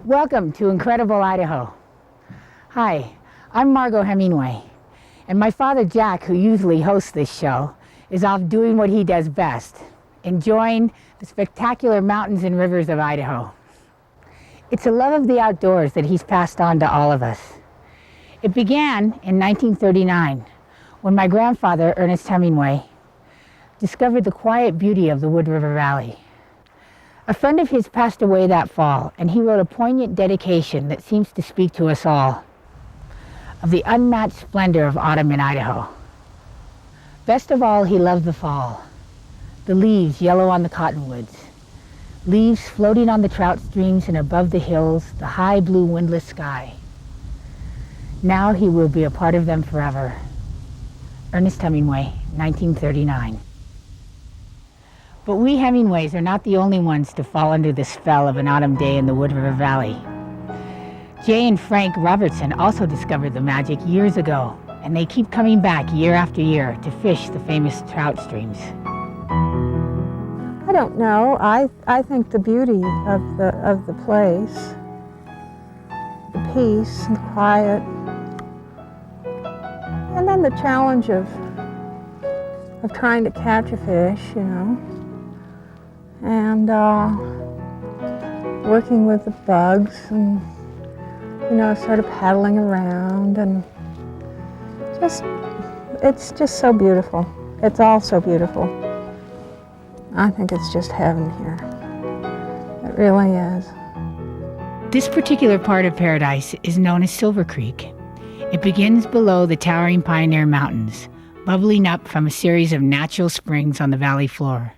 Welcome to Incredible Idaho. Hi, I'm Margot Hemingway, and my father Jack, who usually hosts this show, is off doing what he does best, enjoying the spectacular mountains and rivers of Idaho. It's a love of the outdoors that he's passed on to all of us. It began in 1939, when my grandfather, Ernest Hemingway, discovered the quiet beauty of the Wood River Valley. A friend of his passed away that fall, and he wrote a poignant dedication that seems to speak to us all of the unmatched splendor of autumn in Idaho. Best of all, he loved the fall. The leaves yellow on the cottonwoods, leaves floating on the trout streams and above the hills, the high blue windless sky. Now he will be a part of them forever. Ernest Hemingway, 1939. But we Hemingways are not the only ones to fall under the spell of an autumn day in the Wood River Valley. Jay and Frank Robertson also discovered the magic years ago, and they keep coming back year after year to fish the famous trout streams. I don't know. I think the beauty of the place, the peace and quiet, and then the challenge of trying to catch a fish, you know, and working with the bugs and, you know, sort of paddling around, and it's just so beautiful. It's all so beautiful. I think it's just heaven here. It really is. This particular part of paradise is known as Silver Creek. It begins below the towering Pioneer Mountains, bubbling up from a series of natural springs on the valley floor.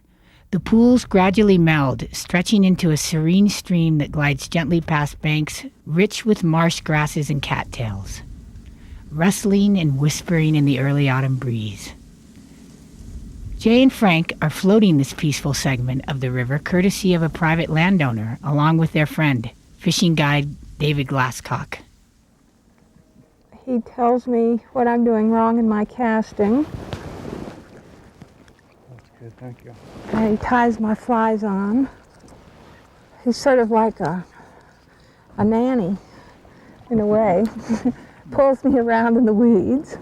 The pools gradually meld, stretching into a serene stream that glides gently past banks rich with marsh grasses and cattails, rustling and whispering in the early autumn breeze. Jay and Frank are floating this peaceful segment of the river courtesy of a private landowner, along with their friend, fishing guide David Glasscock. He tells me what I'm doing wrong in my casting. That's good, thank you. And he ties my flies on. He's sort of like a nanny, in a way. Pulls me around in the weeds.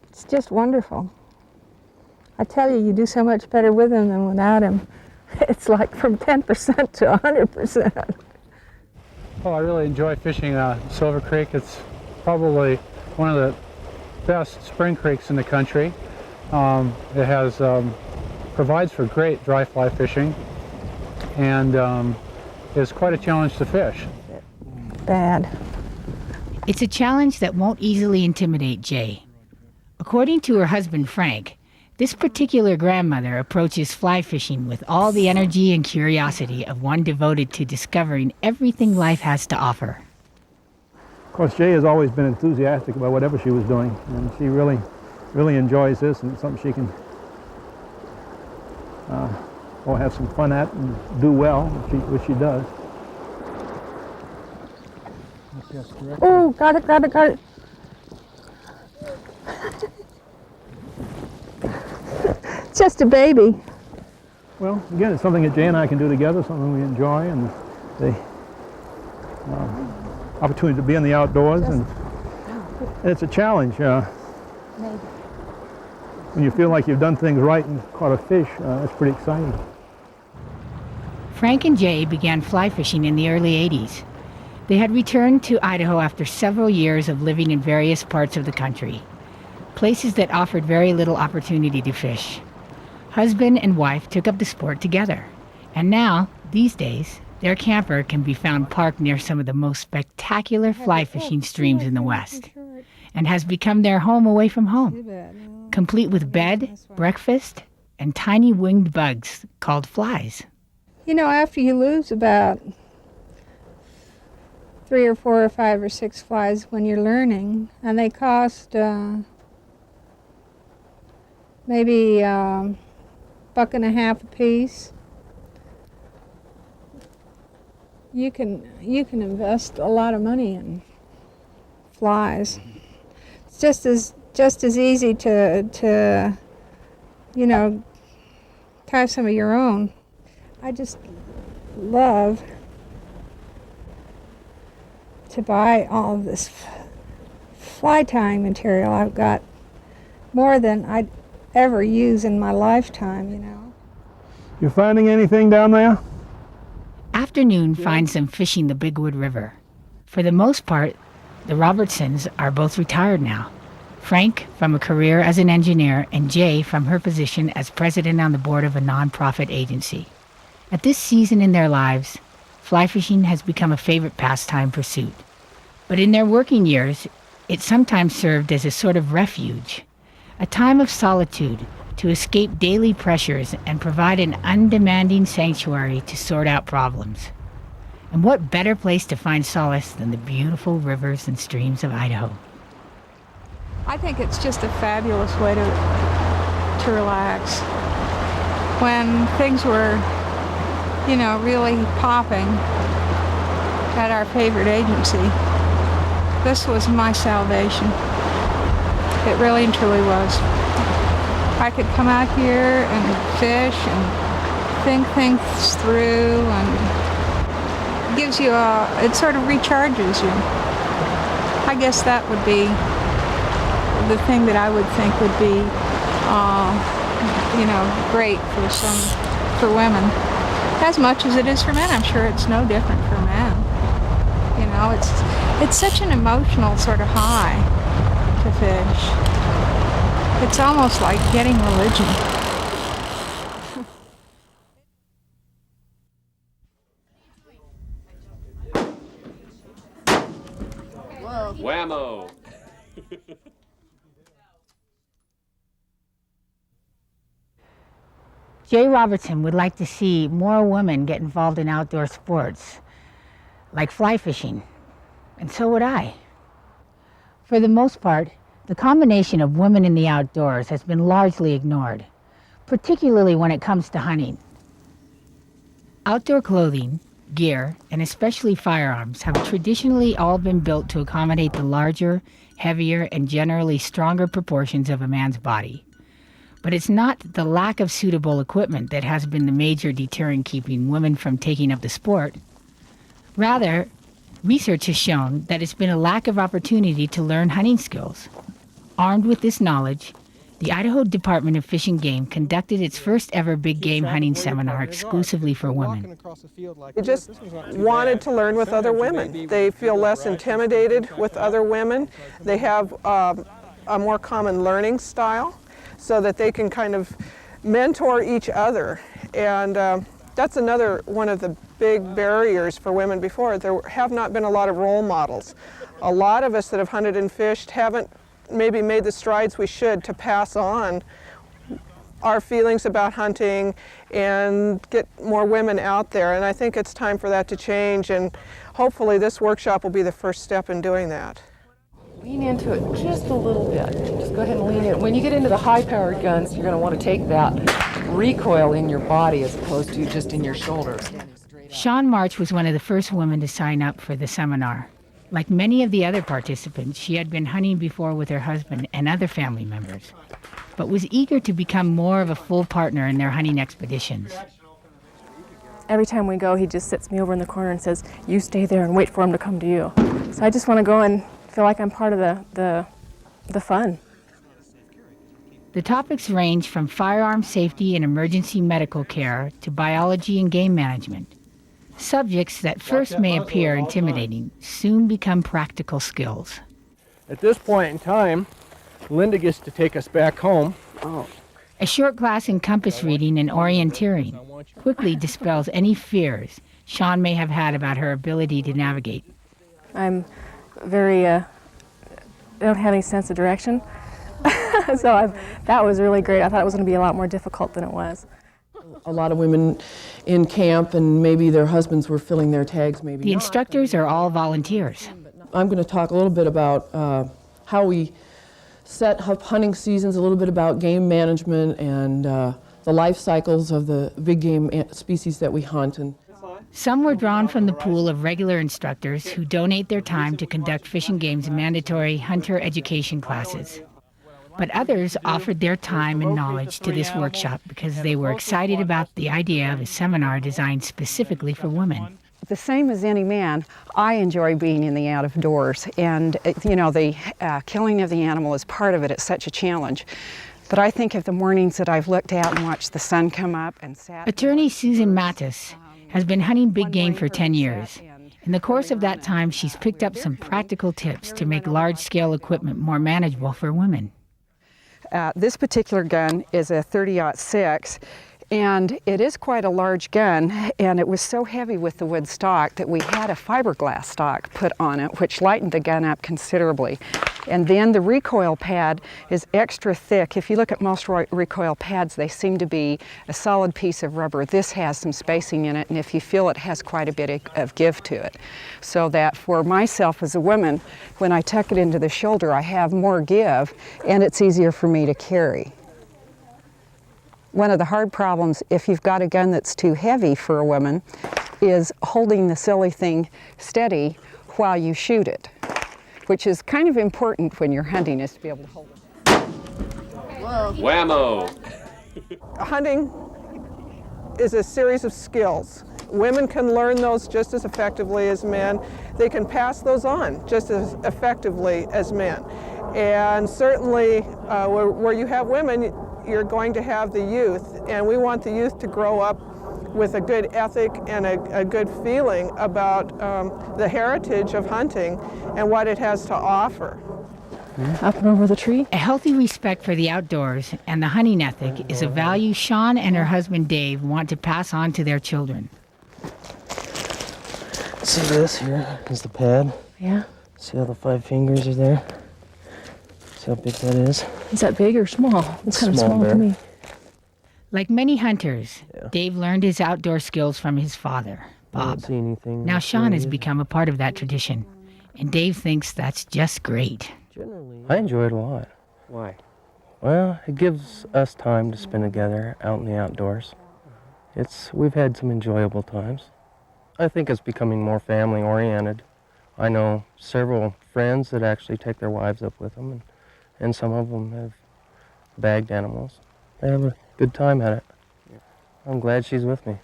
It's just wonderful. I tell you, you do so much better with him than without him. It's like from 10% to 100%. Well, I really enjoy fishing Silver Creek. It's probably one of the best spring creeks in the country. It has provides for great dry fly fishing, and is quite a challenge to fish. Bad. It's a challenge that won't easily intimidate Jay. According to her husband Frank, this particular grandmother approaches fly fishing with all the energy and curiosity of one devoted to discovering everything life has to offer. Of course, Jay has always been enthusiastic about whatever she was doing, and she really enjoys this, and it's something she can have some fun at and do well, which she does. Oh, got it. Just a baby. Well, again, it's something that Jay and I can do together, something we enjoy, and the opportunity to be in the outdoors, and it's a challenge. When you feel like you've done things right and caught a fish, that's pretty exciting. Frank and Jay began fly fishing in the early 80s. They had returned to Idaho after several years of living in various parts of the country, places that offered very little opportunity to fish. Husband and wife took up the sport together, and now, these days, their camper can be found parked near some of the most spectacular fly fishing streams in the West, and has become their home away from home, complete with bed, breakfast, and tiny winged bugs called flies. You know, after you lose about 3 or 4 or 5 or 6 flies when you're learning, and they cost maybe $1.50 a piece. You can invest a lot of money in flies. It's just as easy to you know, tie some of your own. I just love to buy all of this fly tying material. I've got more than I'd ever use in my lifetime, you know. You finding anything down there? Afternoon finds them fishing the Bigwood River. For the most part, the Robertsons are both retired now. Frank from a career as an engineer and Jay from her position as president on the board of a nonprofit agency. At this season in their lives, fly fishing has become a favorite pastime pursuit. But in their working years, it sometimes served as a sort of refuge, a time of solitude to escape daily pressures and provide an undemanding sanctuary to sort out problems. And what better place to find solace than the beautiful rivers and streams of Idaho? I think it's just a fabulous way to relax. When things were, you know, really popping at our favorite agency, this was my salvation. It really and truly was. I could come out here and fish and think things through, and it gives you it sort of recharges you. I guess that would be the thing that I would think would be, you know, great for women. As much as it is for men, I'm sure it's no different for men. You know, it's such an emotional sort of high to fish. It's almost like getting religion. Whammo! Jay Robertson would like to see more women get involved in outdoor sports, like fly fishing, and so would I. For the most part, the combination of women in the outdoors has been largely ignored, particularly when it comes to hunting. Outdoor clothing, gear, and especially firearms have traditionally all been built to accommodate the larger, heavier, and generally stronger proportions of a man's body. But it's not the lack of suitable equipment that has been the major deterrent keeping women from taking up the sport. Rather, research has shown that it's been a lack of opportunity to learn hunting skills. Armed with this knowledge, the Idaho Department of Fish and Game conducted its first ever big game hunting seminar exclusively for women. They just wanted to learn with other women. They feel less intimidated with other women. They have a more common learning style so that they can kind of mentor each other. And that's another one of the big barriers for women before. There have not been a lot of role models. A lot of us that have hunted and fished haven't maybe made the strides we should to pass on our feelings about hunting and get more women out there. And I think it's time for that to change, and hopefully this workshop will be the first step in doing that. Lean into it just a little bit. Just go ahead and lean in. When you get into the high-powered guns, you're going to want to take that recoil in your body as opposed to just in your shoulders. Shawn March was one of the first women to sign up for the seminar. Like many of the other participants, she had been hunting before with her husband and other family members, but was eager to become more of a full partner in their hunting expeditions. Every time we go, he just sits me over in the corner and says, "You stay there and wait for him to come to you." So I just want to go and feel like I'm part of the fun. The topics range from firearm safety and emergency medical care to biology and game management. Subjects that first may appear intimidating soon become practical skills. At this point in time, Linda gets to take us back home. A short class in compass reading and orienteering quickly dispels any fears Shawn may have had about her ability to navigate. I'm very, I don't have any sense of direction. So that was really great. I thought it was going to be a lot more difficult than it was. A lot of women in camp, and maybe their husbands were filling their tags, maybe The not. instructors are all volunteers. I'm going to talk a little bit about how we set up hunting seasons, a little bit about game management and the life cycles of the big game species that we hunt. And Some were drawn from the pool of regular instructors who donate their time to conduct Fish and Game's mandatory hunter education classes. But others offered their time and knowledge to this workshop because they were excited about the idea of a seminar designed specifically for women. the same as any man, I enjoy being in the outdoors, and you know, the killing of the animal is part of it. It's such a challenge. But I think of the mornings that I've looked out and watched the sun come up and sat. Attorney Susan Mattis has been hunting big game for 10 years. In the course of that time, she's picked up some practical tips to make large-scale equipment more manageable for women. This particular gun is a 30-06, and it is quite a large gun, and it was so heavy with the wood stock that we had a fiberglass stock put on it, which lightened the gun up considerably. And then the recoil pad is extra thick. If you look at most recoil pads, they seem to be a solid piece of rubber. This has some spacing in it, and if you feel it has quite a bit of give to it. So that for myself as a woman, when I tuck it into the shoulder, I have more give, and it's easier for me to carry. One of the hard problems, if you've got a gun that's too heavy for a woman, is holding the silly thing steady while you shoot it, which is kind of important when you're hunting, is to be able to hold it. Whammo! Hunting is a series of skills. Women can learn those just as effectively as men. They can pass those on just as effectively as men. And certainly where you have women, you're going to have the youth, and we want the youth to grow up with a good ethic and a good feeling about the heritage of hunting and what it has to offer. Up and over the tree. A healthy respect for the outdoors and the hunting ethic is a value Sean and her husband Dave want to pass on to their children. See this here is the pad. Yeah. See how the 5 fingers are there? See how big that is? Is that big or small? It's kind of small bear. to me. Like many hunters, Dave learned his outdoor skills from his father, I Bob. don't see anything. Now Sean has become a part of that tradition, and Dave thinks that's just great. I enjoy it a lot. Why? Well, it gives us time to spend together out in the outdoors. We've had some enjoyable times. I think it's becoming more family-oriented. I know several friends that actually take their wives up with them, and some of them have bagged animals. They have a good time at it. I'm glad she's with me.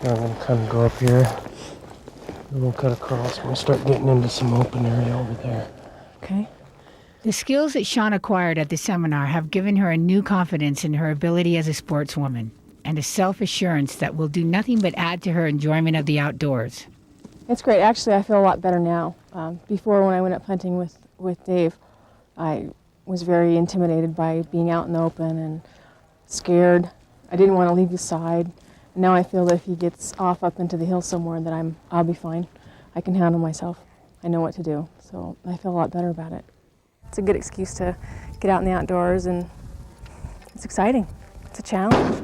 Now I'm going to kind of go up here, and we'll cut across, and we'll start getting into some open area over there. Okay. The skills that Sean acquired at the seminar have given her a new confidence in her ability as a sportswoman, and a self-assurance that will do nothing but add to her enjoyment of the outdoors. It's great. Actually, I feel a lot better now. Before, when I went up hunting with Dave, I was very intimidated by being out in the open and scared. I didn't want to leave his side. Now I feel that if he gets off up into the hills somewhere, that I'll be fine. I can handle myself. I know what to do. So I feel a lot better about it. It's a good excuse to get out in the outdoors, and it's exciting. It's a challenge.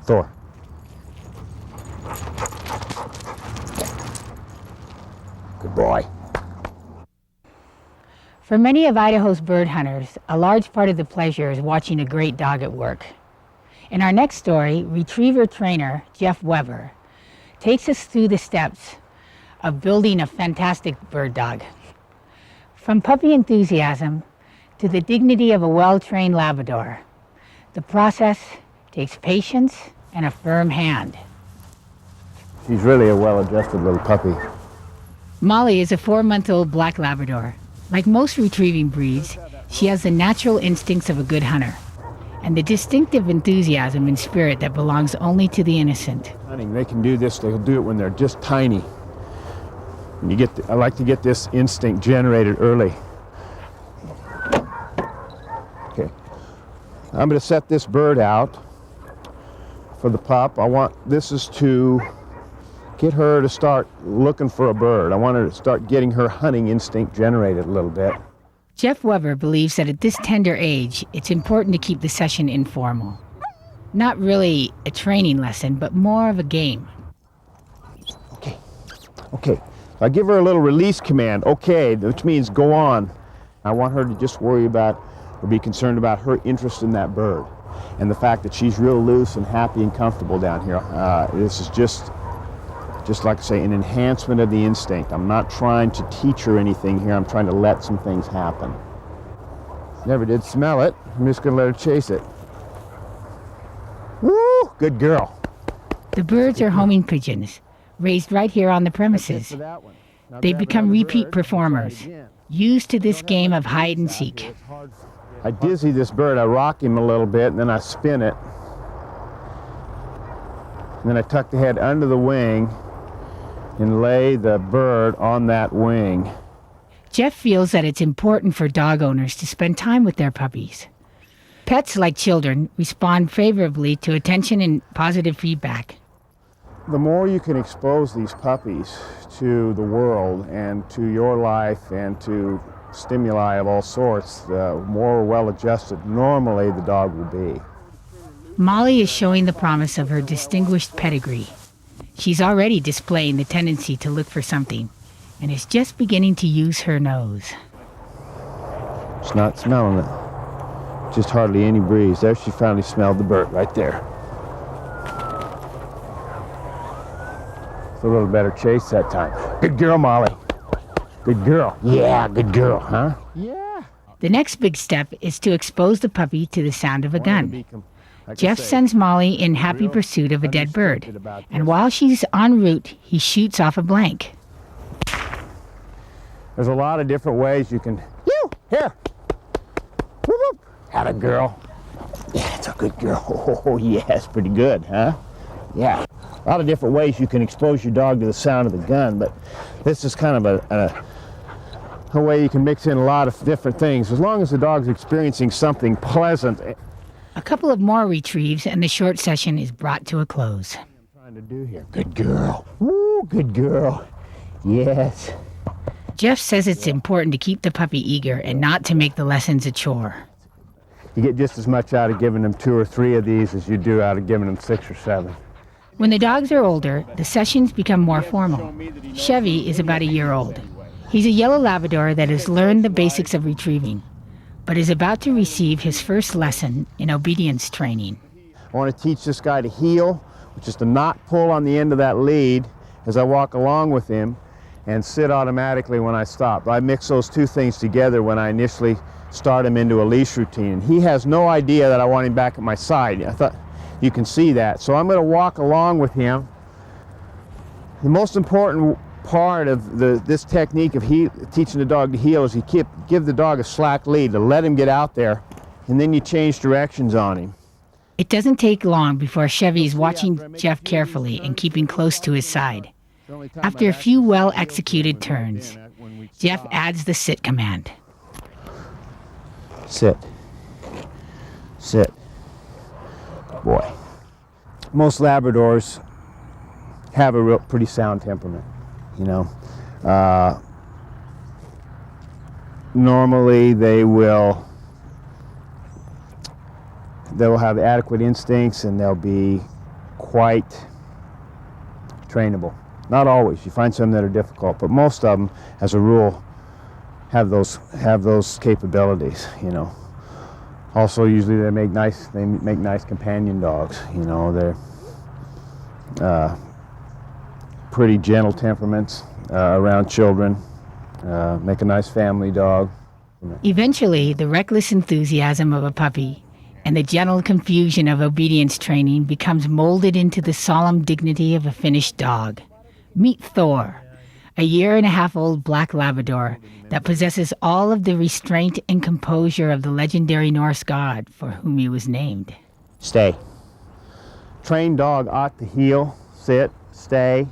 Thor. Good boy. For many of Idaho's bird hunters, a large part of the pleasure is watching a great dog at work. In our next story, retriever trainer Jeff Weber takes us through the steps of building a fantastic bird dog. From puppy enthusiasm to the dignity of a well-trained Labrador, the process takes patience and a firm hand. She's really a well-adjusted little puppy. Molly is a 4-month-old black Labrador. Like most retrieving breeds, she has the natural instincts of a good hunter and the distinctive enthusiasm and spirit that belongs only to the innocent. Hunting, they can do this, they'll do it when they're just tiny. And I like to get this instinct generated early. Okay, I'm going to set this bird out for the pup. This is to get her to start looking for a bird. I want her to start getting her hunting instinct generated a little bit. Jeff Weber believes that at this tender age, it's important to keep the session informal. Not really a training lesson, but more of a game. Okay. I give her a little release command, okay, which means go on. I want her to just worry about or be concerned about her interest in that bird and the fact that she's real loose and happy and comfortable down here. This is just like I say, an enhancement of the instinct. I'm not trying to teach her anything here. I'm trying to let some things happen. Never did smell it. I'm just going to let her chase it. Good girl. The birds are homing pigeons, raised right here on the premises. They've become repeat performers, used to this game of hide and seek. I dizzy this bird, I rock him a little bit, and then I spin it. And then I tuck the head under the wing and lay the bird on that wing. Jeff feels that it's important for dog owners to spend time with their puppies. Pets, like children, respond favorably to attention and positive feedback. The more you can expose these puppies to the world and to your life and to stimuli of all sorts, the more well-adjusted normally the dog will be. Molly is showing the promise of her distinguished pedigree. She's already displaying the tendency to look for something and is just beginning to use her nose. She's not smelling it. Just hardly any breeze. There, she finally smelled the bird right there. It's a little better chase that time. Good girl, Molly. Good girl. Yeah, good girl, huh? Yeah. The next big step is to expose the puppy to the sound of a gun. Jeff sends Molly in happy pursuit of a dead bird, and while she's en route, he shoots off a blank. There's a lot of different ways you can... Here! Whoop, whoop. Had a girl. Yeah, it's a good girl. Oh, yes, pretty good, huh? Yeah. A lot of different ways you can expose your dog to the sound of the gun, but this is kind of a way you can mix in a lot of different things. As long as the dog's experiencing something pleasant. A couple of more retrieves and the short session is brought to a close. Trying to do here. Good girl. Woo, good girl. Yes. Jeff says it's important to keep the puppy eager and not to make the lessons a chore. You get just as much out of giving them 2 or 3 of these as you do out of giving them 6 or 7. When the dogs are older, the sessions become more formal. Chevy is about a year old. He's a yellow Labrador that has learned the basics of retrieving, but is about to receive his first lesson in obedience training. I want to teach this guy to heel, which is to not pull on the end of that lead as I walk along with him, and sit automatically when I stop. I mix those two things together when I initially start him into a leash routine. And he has no idea that I want him back at my side. I thought you can see that. So I'm going to walk along with him. The most important part of this technique of teaching the dog to heel is you give the dog a slack lead to let him get out there, and then you change directions on him. It doesn't take long before Chevy is watching Jeff carefully and keeping close to his side. After a few well-executed turns, Jeff adds the sit command. Sit. Sit. Good boy. Most Labradors have a pretty sound temperament, you know. Normally they'll have adequate instincts and they'll be quite trainable. Not always. You find some that are difficult, but most of them, as a rule, have those capabilities. You know. Also, usually they make nice companion dogs. You know, they're pretty gentle temperaments around children. Make a nice family dog. Eventually, the reckless enthusiasm of a puppy and the gentle confusion of obedience training becomes molded into the solemn dignity of a finished dog. Meet Thor, a 1.5-year-old black Labrador that possesses all of the restraint and composure of the legendary Norse god for whom he was named. Stay. Trained dog ought to heel, sit, stay.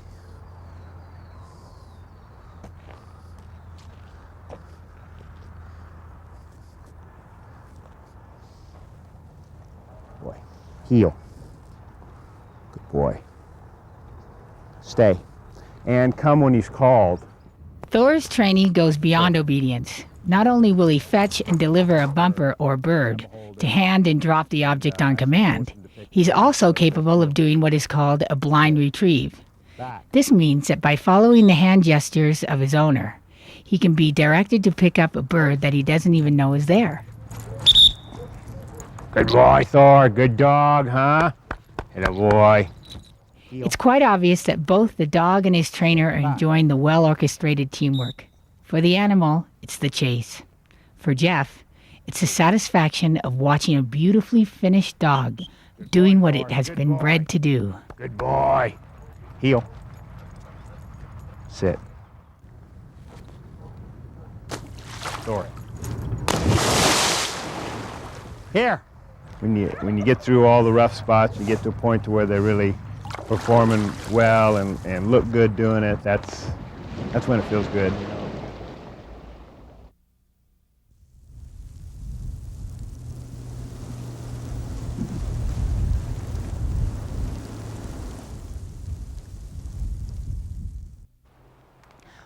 Boy. Heel. Good boy. Stay. And come when he's called. Thor's training goes beyond obedience. Not only will he fetch and deliver a bumper or bird to hand and drop the object on command, he's also capable of doing what is called a blind retrieve. This means that by following the hand gestures of his owner, he can be directed to pick up a bird that he doesn't even know is there. Good boy, Thor. Good dog, huh? And a boy. It's quite obvious that both the dog and his trainer are enjoying the well-orchestrated teamwork. For the animal, it's the chase. For Jeff, it's the satisfaction of watching a beautifully finished dog doing what it has been bred to do. Good boy. Heel. Sit. Throw it. Here. When you get through all the rough spots, you get to a point to where they're really performing well and look good doing it. That's when it feels good.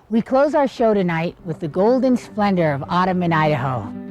We close our show tonight with the golden splendor of autumn in Idaho.